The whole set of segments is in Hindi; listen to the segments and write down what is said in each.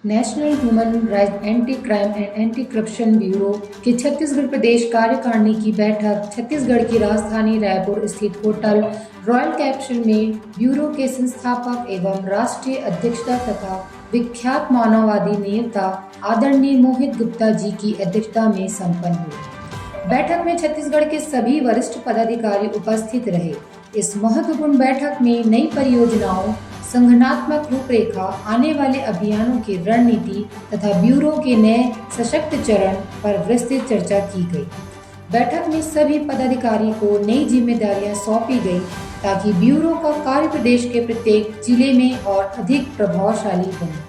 National human rights anti crime and anti corruption bureau की छत्तीसगढ़ प्रदेश कार्यकारिणी की बैठक छत्तीसगढ़ की राजधानी रायपुर स्थित होटल रॉयल कैप्शन में ब्यूरो के संस्थापक एवं राष्ट्रीय अध्यक्षता तथा विख्यात मानववादी नेता आदरणीय मोहित गुप्ता जी की अध्यक्षता में संपन्न हुई। बैठक में छत्तीसगढ़ के सभी वरिष्ठ पदाधिकारी उपस्थित रहे। इस महत्वपूर्ण बैठक में नई परियोजनाओं, संगठनात्मक रूपरेखा, आने वाले अभियानों की रणनीति तथा ब्यूरो के नए सशक्त चरण पर विस्तृत चर्चा की गई। बैठक में सभी पदाधिकारी को नई जिम्मेदारियां सौंपी गई ताकि ब्यूरो का कार्य प्रदेश के प्रत्येक जिले में और अधिक प्रभावशाली बने।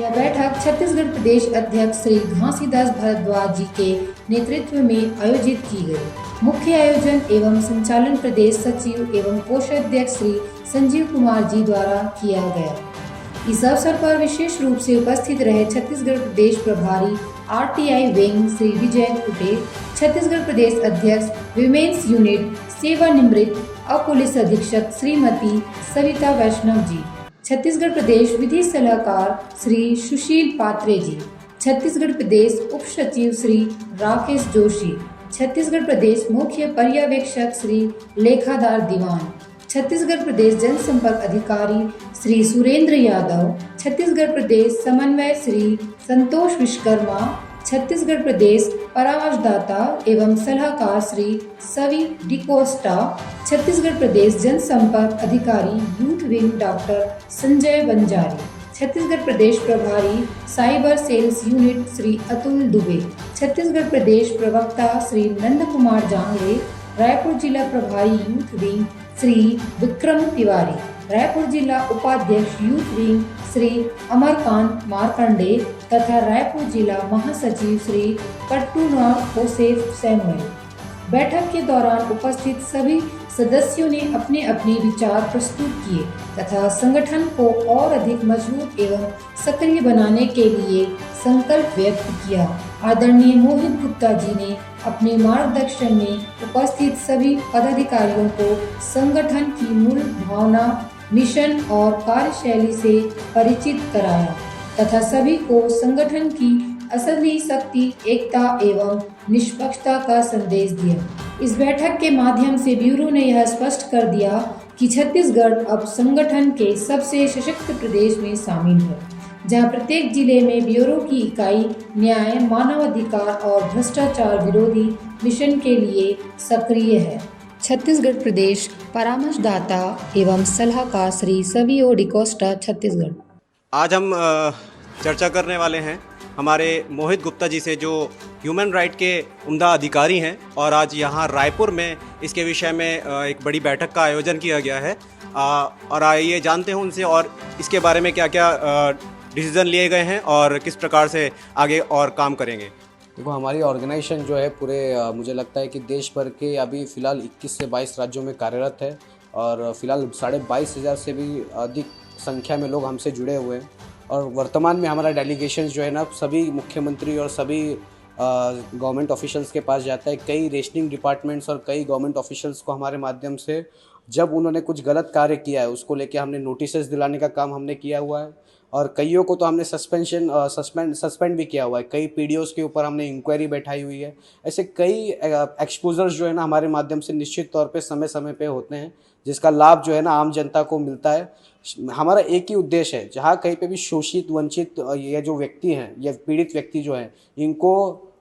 यह बैठक छत्तीसगढ़ प्रदेश अध्यक्ष श्री घासीदास भारद्वाज जी के नेतृत्व में आयोजित की गई। मुख्य आयोजन एवं संचालन प्रदेश सचिव एवं कोषाध्यक्ष श्री संजीव कुमार जी द्वारा किया गया। इस अवसर पर विशेष रूप से उपस्थित रहे छत्तीसगढ़ प्रदेश प्रभारी आरटीआई विंग श्री विजय कुटे, छत्तीसगढ़ प्रदेश अध्यक्ष विमेंस यूनिट सेवानिवृत्त और पुलिस अधीक्षक श्रीमती सविता वैष्णव जी, छत्तीसगढ़ प्रदेश विधि सलाहकार श्री सुशील पात्रे जी, छत्तीसगढ़ प्रदेश उप सचिव श्री राकेश जोशी, छत्तीसगढ़ प्रदेश मुख्य पर्यवेक्षक श्री लेखादार दीवान, छत्तीसगढ़ प्रदेश जनसंपर्क अधिकारी श्री सुरेंद्र यादव, छत्तीसगढ़ प्रदेश समन्वय श्री संतोष विश्वकर्मा, छत्तीसगढ़ प्रदेश परामर्शदाता एवं सलाहकार श्री सवी डिकोस्टा, छत्तीसगढ़ प्रदेश जनसंपर्क अधिकारी youth wing doctor Sanjay Banjari, Chhattisgarh प्रदेश प्रभारी cyber cells unit Shri Atul Dubey, Chhattisgarh प्रदेश प्रवक्ता श्री नंद कुमार जांगड़े, रायपुर जिला प्रभारी यूथ विंग श्री विक्रम तिवारी, रायपुर जिला उपाध्यक्ष यूथ विंग श्री अमरकांत मार्कंडे तथा रायपुर जिला महासचिव श्री कट्टूनाथ जोसेफ सैमुअल। बैठक के दौरान उपस्थित सभी सदस्यों ने अपने अपने विचार प्रस्तुत किए तथा संगठन को और अधिक मजबूत एवं सक्रिय बनाने के लिए संकल्प व्यक्त किया। आदरणीय मोहित गुप्ता जी ने अपने मार्गदर्शन में उपस्थित सभी पदाधिकारियों को संगठन की मूल भावना, मिशन और कार्यशैली से परिचित कराया तथा सभी को संगठन की असली शक्ति, एकता एवं निष्पक्षता का संदेश दिया। इस बैठक के माध्यम से ब्यूरो ने यह स्पष्ट कर दिया कि छत्तीसगढ़ अब संगठन के सबसे सशक्त प्रदेश में शामिल है, जहां प्रत्येक जिले में ब्यूरो की इकाई न्याय, मानवाधिकार और भ्रष्टाचार विरोधी मिशन के लिए सक्रिय है। छत्तीसगढ़ प्रदेश परामर्शदाता एवं सलाहकार श्री सविओ डिकोस्टा, छत्तीसगढ़। आज हम चर्चा करने वाले हैं हमारे मोहित गुप्ता जी से, जो ह्यूमन राइट के उम्दा अधिकारी हैं, और आज यहाँ रायपुर में इसके विषय में एक बड़ी बैठक का आयोजन किया गया है। और आइए जानते हैं उनसे और इसके बारे में क्या क्या डिसीज़न लिए गए हैं और किस प्रकार से आगे और काम करेंगे। देखो, हमारी ऑर्गेनाइजेशन जो है पूरे मुझे लगता है कि देश भर के अभी फ़िलहाल 21 से 22 राज्यों में कार्यरत है और फिलहाल 22,500 से भी अधिक संख्या में लोग हमसे जुड़े हुए हैं। और वर्तमान में हमारा डेलीगेशन जो है ना, सभी मुख्यमंत्री और सभी गवर्नमेंट ऑफिशियल्स के पास जाता है। कई रेशनिंग डिपार्टमेंट्स और कई गवर्नमेंट ऑफिशियल्स को हमारे माध्यम से जब उन्होंने कुछ गलत कार्य किया है उसको लेके हमने नोटिस दिलाने का काम हमने किया हुआ है, और कईयों को तो हमने सस्पेंड भी किया हुआ है। कई पीडीओस के ऊपर हमने इंक्वायरी बैठाई हुई है। ऐसे कई एक्सपोजर्स जो है ना हमारे माध्यम से निश्चित तौर पे समय समय पे होते हैं, जिसका लाभ जो है ना आम जनता को मिलता है। हमारा एक ही उद्देश्य है, जहाँ कहीं पे भी शोषित, वंचित ये जो व्यक्ति हैं, ये पीड़ित व्यक्ति जो हैं, इनको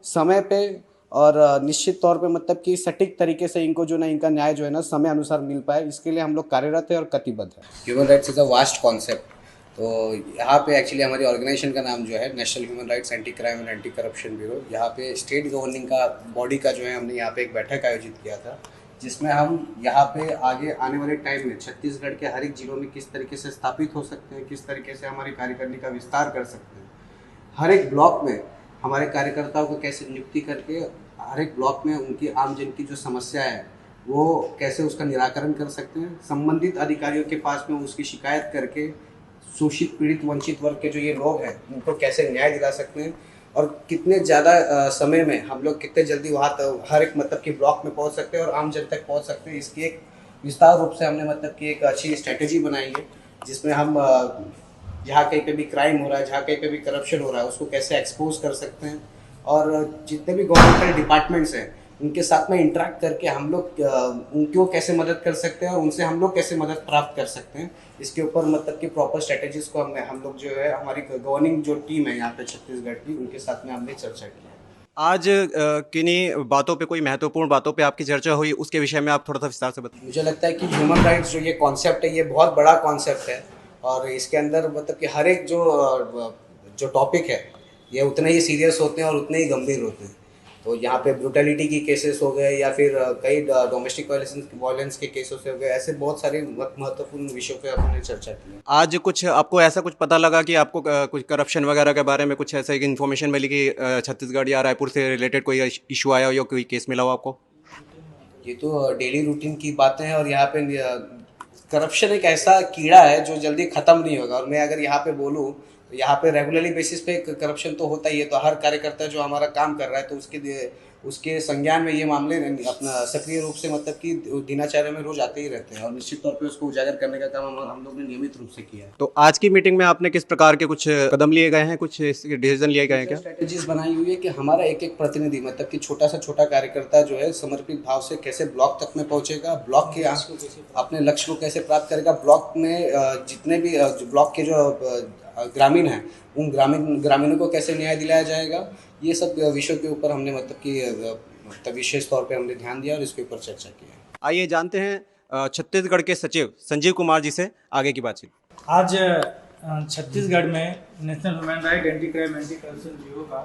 समय पे और निश्चित तौर पे मतलब कि सटीक तरीके से इनको जो ना इनका न्याय जो है ना समय अनुसार मिल पाए, इसके लिए हम लोग कार्यरत है और कटिबद्ध है। Human rights is a vast concept. तो यहाँ पे एक्चुअली हमारी ऑर्गेनाइजेशन का नाम जो है national human rights anti crime and anti corruption bureau. यहाँ पे स्टेट गवर्निंग का बॉडी का जो है हमने यहाँ पे एक बैठक आयोजित किया था, जिसमें हम यहाँ पे आगे आने वाले टाइम में छत्तीसगढ़ के हर एक जिलों में किस तरीके से स्थापित हो सकते हैं, किस तरीके से हमारी कार्यकारिणी का विस्तार कर सकते हैं, हर एक ब्लॉक में हमारे कार्यकर्ताओं को कैसे नियुक्ति करके हर एक ब्लॉक में उनकी आम जन की जो समस्या है वो कैसे उसका निराकरण कर सकते हैं, संबंधित अधिकारियों के पास में उसकी शिकायत करके शोषित, पीड़ित, वंचित वर्ग के जो ये लोग हैं उनको कैसे न्याय दिला सकते हैं, और कितने ज़्यादा समय में हम लोग कितने जल्दी वहाँ हर एक मतलब कि ब्लॉक में पहुँच सकते हैं और आम जन तक पहुँच सकते हैं। इसकी एक विस्तार रूप से हमने मतलब कि एक अच्छी स्ट्रेटेजी बनाई है, जिसमें हम जहाँ कहीं पे भी क्राइम हो रहा है, जहाँ कहीं पे भी करप्शन हो रहा है, उसको कैसे एक्सपोज कर सकते हैं। और जितने भी गवर्नमेंटल डिपार्टमेंट्स हैं उनके साथ में इंटरेक्ट करके हम लोग उनको कैसे मदद कर सकते हैं और उनसे हम लोग कैसे मदद प्राप्त कर सकते हैं, इसके ऊपर मतलब कि प्रॉपर स्ट्रेटेजीज को हम लोग जो है हमारी गवर्निंग जो टीम है यहाँ पे छत्तीसगढ़ की, उनके साथ में हमने चर्चा की है। आज किन्हीं बातों पे, कोई महत्वपूर्ण बातों पे आपकी चर्चा हुई, उसके विषय में आप थोड़ा सा विस्तार से बताइए। मुझे लगता है कि ह्यूमन राइट्स जो ये कॉन्सेप्ट है ये बहुत बड़ा कॉन्सेप्ट है और इसके अंदर मतलब कि हर एक जो टॉपिक है ये उतने ही सीरियस होते हैं और उतने ही गंभीर होते हैं। तो यहाँ पे ब्रूटलिटी की केसेस हो गए या फिर कई डोमेस्टिक वायलेंस के केसेस हो गए, ऐसे बहुत सारे महत्वपूर्ण विषयों पे हमने चर्चा की है। आज कुछ आपको ऐसा कुछ पता लगा कि आपको कुछ करप्शन वगैरह के बारे में कुछ ऐसा इन्फॉर्मेशन मिली कि छत्तीसगढ़ या रायपुर से रिलेटेड कोई इशू आया हो या कोई केस मिला हो आपको? ये तो डेली रूटीन की बातें हैं और यहाँ पे करप्शन एक ऐसा कीड़ा है जो जल्दी ख़त्म नहीं होगा। और मैं अगर यहाँ पे बोलूँ तो यहाँ पे रेगुलरली बेसिस पे करप्शन तो होता ही है। तो हर कार्यकर्ता जो हमारा काम कर रहा है तो उसके संज्ञान में ये मामले अपना सक्रिय रूप से मतलब कि दिनचर्या में रोज आते ही रहते हैं और निश्चित तौर पे उसको उजागर करने का काम हम लोग ने नियमित रूप से किया है। तो आज की मीटिंग में आपने किस प्रकार के कुछ कदम लिए गए हैं, कुछ डिसीजन लिए गए हैं क्या? स्ट्रेटेजीज बनाई हुई है कि हमारा एक एक प्रतिनिधि मतलब कि छोटा से छोटा कार्यकर्ता जो है समर्पित भाव से कैसे ब्लॉक तक में पहुंचेगा, ब्लॉक के अपने लक्ष्य को कैसे प्राप्त करेगा, ब्लॉक में जितने भी ब्लॉक के जो ग्रामीण हैं उन ग्रामीणों को कैसे न्याय दिलाया जाएगा, ये सब विषयों के ऊपर हमने मतलब कि विशेष तौर पे हमने ध्यान दिया और इसके ऊपर चर्चा की है। आइए जानते हैं छत्तीसगढ़ के सचिव संजीव कुमार जी से आगे की बातचीत। आज छत्तीसगढ़ में national human right anti crime anti corruption bureau का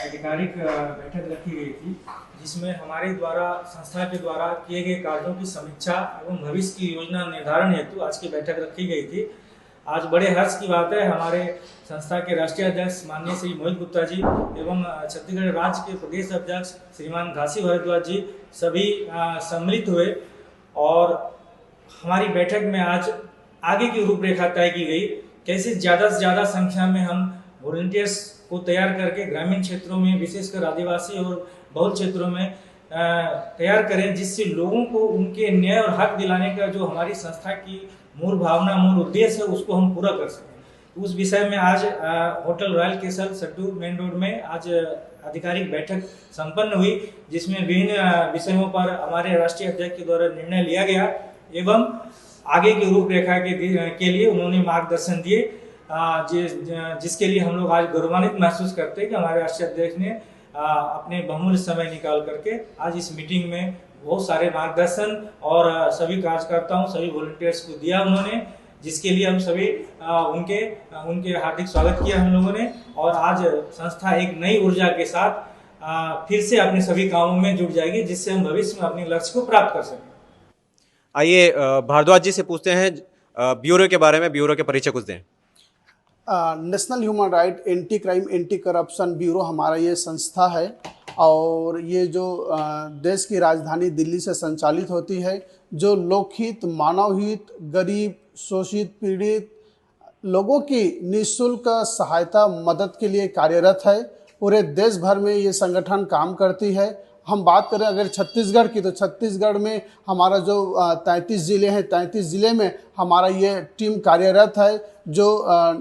आधिकारिक बैठक रखी गई थी, जिसमें हमारे द्वारा संस्था के द्वारा किए गए कार्यों की समीक्षा एवं भविष्य की योजना निर्धारण हेतु आज की बैठक रखी गई थी। आज बड़े हर्ष की बात है, हमारे संस्था के राष्ट्रीय अध्यक्ष माननीय श्री मोहित गुप्ता जी एवं छत्तीसगढ़ राज्य के प्रदेश अध्यक्ष श्रीमान घासी भारद्वाज जी सभी सम्मिलित हुए और हमारी बैठक में आज आगे की रूपरेखा तय की गई। कैसे ज़्यादा से ज़्यादा संख्या में हम वॉलंटियर्स को तैयार करके ग्रामीण क्षेत्रों में, विशेषकर आदिवासी और बहुल क्षेत्रों में तैयार करें, जिससे लोगों को उनके न्याय और हक दिलाने का जो हमारी संस्था की मूल भावना, मूल उद्देश्य है, उसको हम पूरा कर सकें। उस विषय में आज hotel royal castle Sattu main road में आज आधिकारिक बैठक संपन्न हुई, जिसमें विभिन्न विषयों पर हमारे राष्ट्रीय अध्यक्ष के द्वारा निर्णय लिया गया एवं आगे की रूपरेखा के लिए उन्होंने मार्गदर्शन दिए, जिसके लिए हम लोग आज गौरवान्वित महसूस करते हैं कि हमारे राष्ट्रीय अध्यक्ष ने अपने बहुमूल्य समय निकाल करके आज इस मीटिंग में बहुत सारे मार्गदर्शन और सभी कार्यकर्ताओं, सभी वॉलंटियर्स को दिया उन्होंने, जिसके लिए हम सभी उनके हार्दिक स्वागत किया हम लोगों ने। और आज संस्था एक नई ऊर्जा के साथ फिर से अपने सभी कामों में जुट जाएगी, जिससे हम भविष्य में अपने लक्ष्य को प्राप्त कर सकें। आइए भारद्वाज जी से पूछते हैं ब्यूरो के बारे में, ब्यूरो के परिचय कुछ दें। National human right anti crime anti corruption bureau हमारा ये संस्था है और ये जो देश की राजधानी दिल्ली से संचालित होती है, जो लोकहित, मानव हित, गरीब, शोषित, पीड़ित लोगों की निःशुल्क सहायता मदद के लिए कार्यरत है। पूरे देश भर में ये संगठन काम करती है। हम बात करें अगर छत्तीसगढ़ की, तो छत्तीसगढ़ में हमारा जो 33 ज़िले हैं, 33 ज़िले में हमारा ये टीम कार्यरत है। जो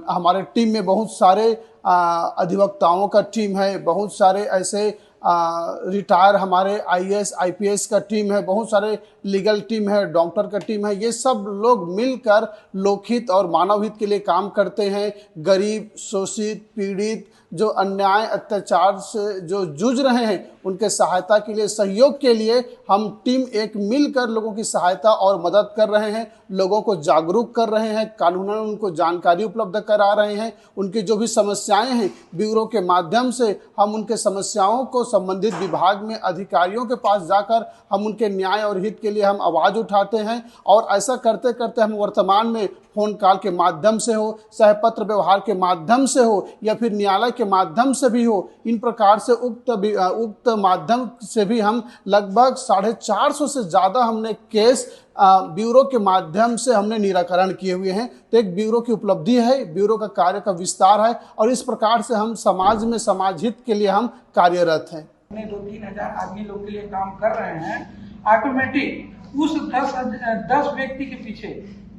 हमारे टीम में बहुत सारे अधिवक्ताओं का टीम है, बहुत सारे ऐसे रिटायर हमारे आईएएस आईपीएस का टीम है, बहुत सारे लीगल टीम है, डॉक्टर का टीम है। ये सब लोग मिलकर लोकहित और मानव हित के लिए काम करते हैं। गरीब, शोषित, पीड़ित जो अन्याय अत्याचार से जो जूझ रहे हैं उनके सहायता के लिए, सहयोग के लिए हम टीम एक मिलकर लोगों की सहायता और मदद कर रहे हैं, लोगों को जागरूक कर रहे हैं, कानूनन उनको जानकारी उपलब्ध करा रहे हैं। उनकी जो भी समस्याएं हैं ब्यूरो के माध्यम से हम उनके समस्याओं को संबंधित विभाग में अधिकारियों के पास जाकर हम उनके न्याय और हित के लिए हम आवाज़ उठाते हैं। और ऐसा करते करते हम वर्तमान में फ़ोन कॉल के माध्यम से हो, चाहे पत्र व्यवहार के माध्यम से हो या फिर न्यायालय के माध्यम से भी हो, इन प्रकार से उक्त माध्यम से भी हम लगभग 450 से ज़्यादा हमने केस ब्यूरो के माध्यम से हमने निराकरण किए हुए हैं। तो एक ब्यूरो की उपलब्धि है, ब्यूरो का कार्य का विस्तार है और इस प्रकार से हम समाज में समाज हित के लिए हम कार्यरत हैं। 2-3 हजार आदमी लोग के लिए काम कर रहे हैं। ऑटोमेटिक उस 10 व्यक्ति के पीछे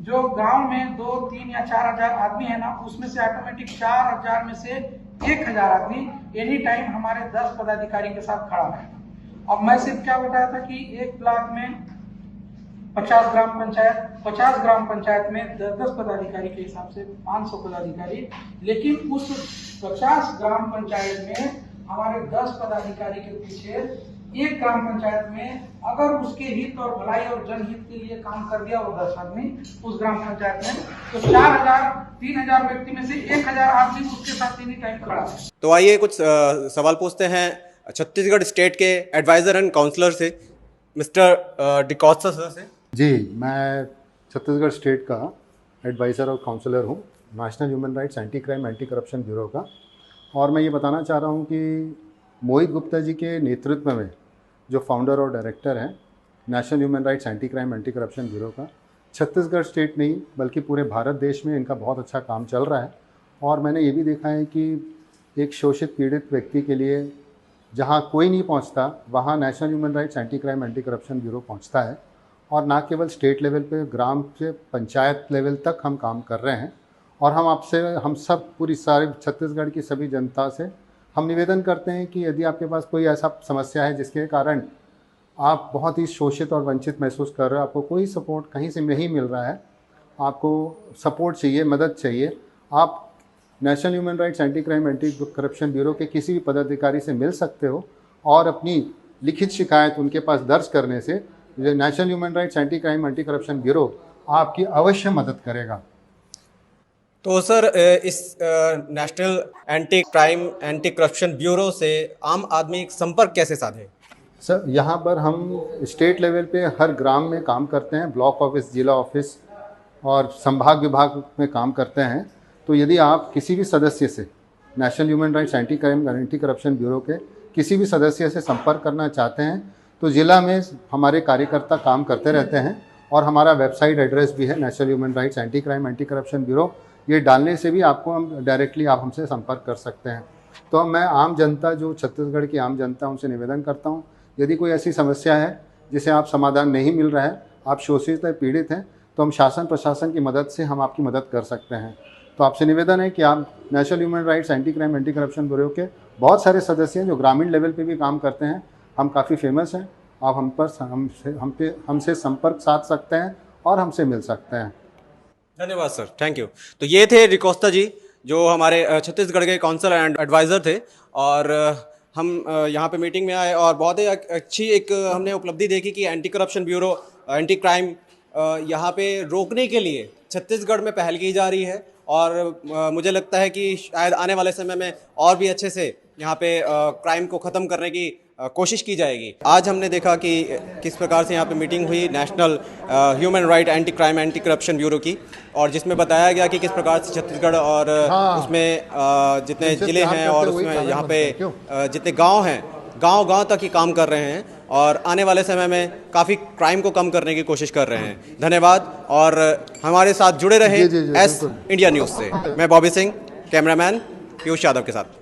जो गांव में 2, 3 या 4 हजार आदमी है ना, उसमें से ऑटोमेटिक 4,000 में से 1,000 आदमी एनी टाइम हमारे 10 पदाधिकारी के साथ खड़ा है। अब मैं सिर्फ क्या बताया था कि एक ब्लॉक में 50 ग्राम पंचायत में 10 पदाधिकारी के हिसाब से 500 पदाधिकारी, लेकिन उस 50 ग्राम पंचायत में हमारे 10 पदाधिकारी के पीछे एक ग्राम पंचायत में अगर उसके हित और भलाई और जनहित के लिए काम कर दिया वो 10 आदमी उस ग्राम पंचायत में, तो 3,000 व्यक्ति में से 1,000 आदमी उसके साथ एनी टाइम खड़ा है। तो आइए कुछ सवाल पूछते हैं छत्तीसगढ़ स्टेट के एडवाइज़र एंड काउंसलर से, मिस्टर डिकॉस्टा सर से। जी, मैं छत्तीसगढ़ स्टेट का एडवाइज़र और काउंसलर हूँ, national human rights anti crime anti corruption bureau का। और मैं ये बताना चाह रहा हूँ कि मोहित गुप्ता जी के नेतृत्व में जो फाउंडर और डायरेक्टर हैं national human rights anti crime anti corruption bureau का, छत्तीसगढ़ स्टेट नहीं बल्कि पूरे भारत देश में इनका बहुत अच्छा काम चल रहा है। और मैंने ये भी देखा है कि एक शोषित पीड़ित व्यक्ति के लिए जहाँ कोई नहीं पहुँचता वहाँ national human rights anti crime anti corruption bureau पहुँचता है। और ना केवल स्टेट लेवल पे, ग्राम से पंचायत लेवल तक हम काम कर रहे हैं। और हम सब पूरी सारी छत्तीसगढ़ की सभी जनता से हम निवेदन करते हैं कि यदि आपके पास कोई ऐसा समस्या है जिसके कारण आप बहुत ही शोषित और वंचित महसूस कर रहे हो, आपको कोई सपोर्ट कहीं से नहीं मिल रहा है, आपको सपोर्ट चाहिए, मदद चाहिए, आप national human rights anti crime anti corruption bureau के किसी भी पदाधिकारी से मिल सकते हो। और अपनी लिखित शिकायत उनके पास दर्ज करने से national human rights anti crime anti corruption bureau आपकी अवश्य मदद करेगा। तो सर, इस national anti crime anti corruption bureau से आम आदमी संपर्क कैसे साधे? सर, यहाँ पर हम स्टेट लेवल पे हर ग्राम में काम करते हैं, ब्लॉक ऑफिस, जिला ऑफिस और संभाग विभाग में काम करते हैं। तो यदि आप किसी भी सदस्य से national human rights anti crime anti corruption bureau के किसी भी सदस्य से संपर्क करना चाहते हैं तो ज़िला में हमारे कार्यकर्ता काम करते रहते हैं। और हमारा वेबसाइट एड्रेस भी है national human rights anti crime anti corruption bureau. ये डालने से भी आपको हम डायरेक्टली आप हमसे संपर्क कर सकते हैं। तो मैं आम जनता, जो छत्तीसगढ़ की आम जनता, उनसे निवेदन करता हूँ, यदि कोई ऐसी समस्या है जिसे आप समाधान नहीं मिल रहा है, आप शोषित है, पीड़ित हैं, तो हम शासन प्रशासन की मदद से हम आपकी मदद कर सकते हैं। तो आपसे निवेदन है कि आप national human rights anti crime anti corruption bureau के बहुत सारे सदस्य हैं जो ग्रामीण लेवल पे भी काम करते हैं। हम काफ़ी फेमस हैं, आप हमसे संपर्क साध सकते हैं और हमसे मिल सकते हैं। धन्यवाद सर, थैंक यू। तो ये थे डिकॉस्टा जी, जो हमारे छत्तीसगढ़ के काउंसलर एंड एडवाइज़र थे। और हम यहाँ पे मीटिंग में आए और बहुत ही अच्छी एक हमने उपलब्धि देखी कि anti corruption bureau, anti crime यहाँ पे रोकने के लिए छत्तीसगढ़ में पहल की जा रही है। और मुझे लगता है कि शायद आने वाले समय में और भी अच्छे से यहाँ पे क्राइम को ख़त्म करने की कोशिश की जाएगी। आज हमने देखा कि किस प्रकार से यहाँ पे मीटिंग हुई national human right anti crime anti corruption bureau की, और जिसमें बताया गया कि किस प्रकार से छत्तीसगढ़ और उसमें जितने ज़िले हैं और उसमें यहाँ पे जितने गांव हैं, गांव तक ही काम कर रहे हैं और आने वाले समय में काफ़ी क्राइम को कम करने की कोशिश कर रहे हैं। धन्यवाद। और हमारे साथ जुड़े रहे एस इंडिया न्यूज़ से। मैं बॉबी सिंह, कैमरामैन पीयूष यादव के साथ।